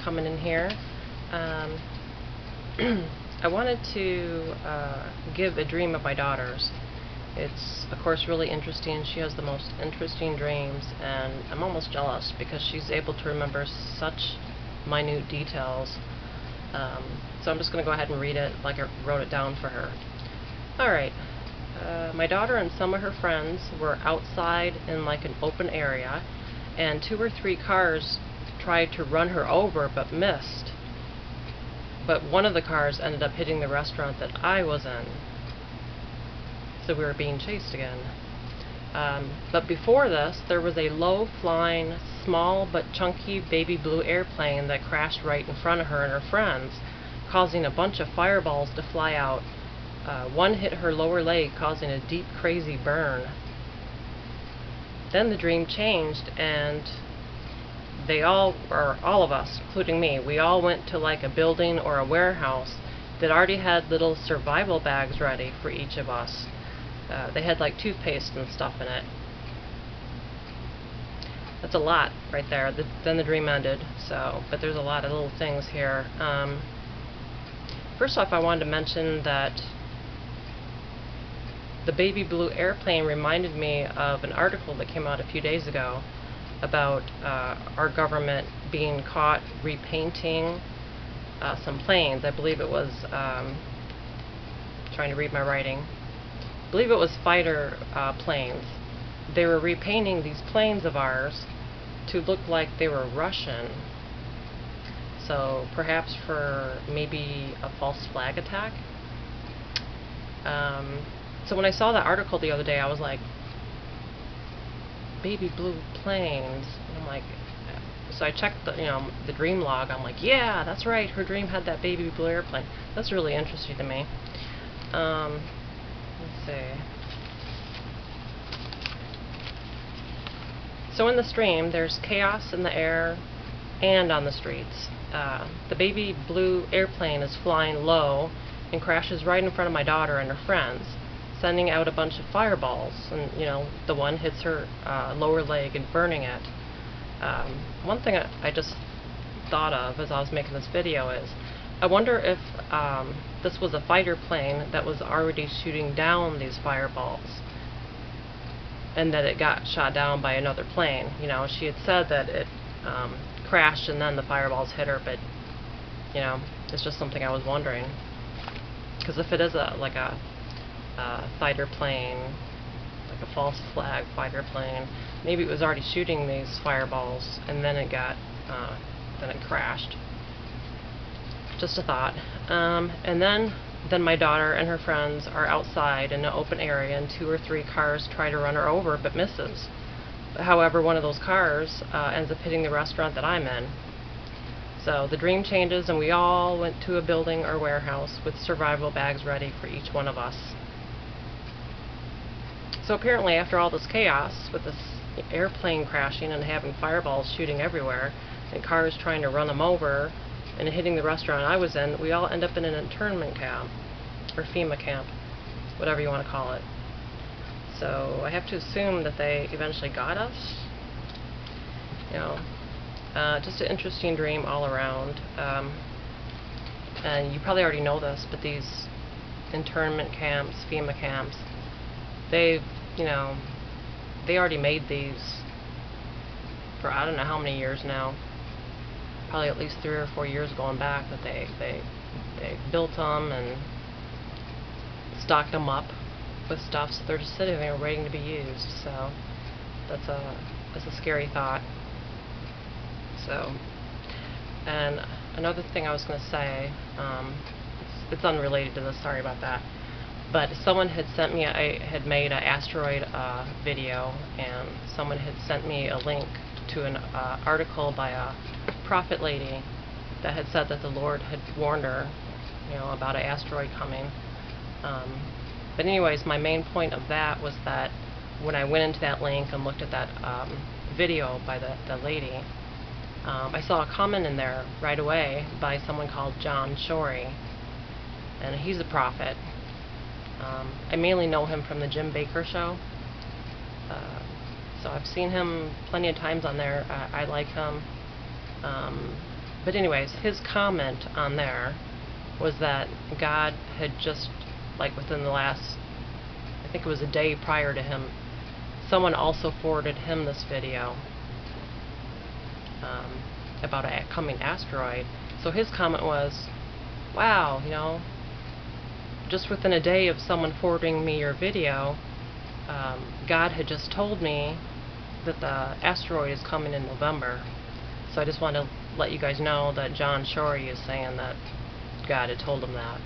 coming in here. I wanted to give a dream of my daughter's. It's, of course, really interesting. She has the most interesting dreams, and I'm almost jealous because she's able to remember such minute details. So I'm just going to go ahead and read it like I wrote it down for her. Alright, my daughter and some of her friends were outside in like an open area, and 2 or 3 cars tried to run her over but missed. But one of the cars ended up hitting the restaurant that I was in. So we were being chased again. But before this, there was a low-flying, small but chunky baby blue airplane that crashed right in front of her and her friends, causing a bunch of fireballs to fly out. One hit her lower leg, causing a deep, crazy burn. Then the dream changed, and they all, or all of us, including me, we all went to like a building or a warehouse that already had little survival bags ready for each of us. They had like toothpaste and stuff in it. That's a lot right there. Then the dream ended. So, but there's a lot of little things here. First off, I wanted to mention that the baby blue airplane reminded me of an article that came out a few days ago about our government being caught repainting some planes. I believe it was, trying to read my writing, I believe it was fighter planes. They were repainting these planes of ours to look like they were Russian. So perhaps for maybe a false flag attack. So when I saw that article the other day, I was like, baby blue planes, and I'm like, so I checked the dream log. I'm like, yeah, that's right, her dream had that baby blue airplane. That's really interesting to me. Let's see. So in the stream, there's chaos in the air and on the streets. The baby blue airplane is flying low and crashes right in front of my daughter and her friends, sending out a bunch of fireballs, and the one hits her lower leg and burning it. One thing I just thought of as I was making this video is, I wonder if this was a fighter plane that was already shooting down these fireballs, and that it got shot down by another plane. She had said that it crashed and then the fireballs hit her, but it's just something I was wondering. Because if it is like a fighter plane, like a false flag fighter plane, maybe it was already shooting these fireballs and then it got then it crashed. Just a thought. And then my daughter and her friends are outside in an open area, and 2 or 3 cars try to run her over but misses. However, one of those cars ends up hitting the restaurant that I'm in. So the dream changes, and we all went to a building or warehouse with survival bags ready for each one of us. So apparently, after all this chaos, with this airplane crashing and having fireballs shooting everywhere, and cars trying to run them over, and hitting the restaurant I was in, we all end up in an internment camp, or FEMA camp, whatever you want to call it. So I have to assume that they eventually got us. Just an interesting dream all around. And you probably already know this, but these internment camps, FEMA camps, they already made these for I don't know how many years now. Probably at least 3 or 4 years going back that they built them and stocked them up with stuff, so they're just sitting there waiting to be used. So that's a scary thought. So, and another thing I was going to say, it's unrelated to this, sorry about that, but someone had sent me, I had made an asteroid video, and someone had sent me a link to an article by a prophet lady that had said that the Lord had warned her, about an asteroid coming. But anyways, my main point of that was that when I went into that link and looked at that video by the lady, I saw a comment in there right away by someone called John Shorey, and he's a prophet. I mainly know him from the Jim Baker show, so I've seen him plenty of times on there. I like him. But anyways, his comment on there was that God had just, like within the last, I think it was a day prior to him, someone also forwarded him this video about a coming asteroid. So his comment was, wow, you know, just within a day of someone forwarding me your video, God had just told me that the asteroid is coming in November. So I just want to let you guys know that John Shorey is saying that God had told him that.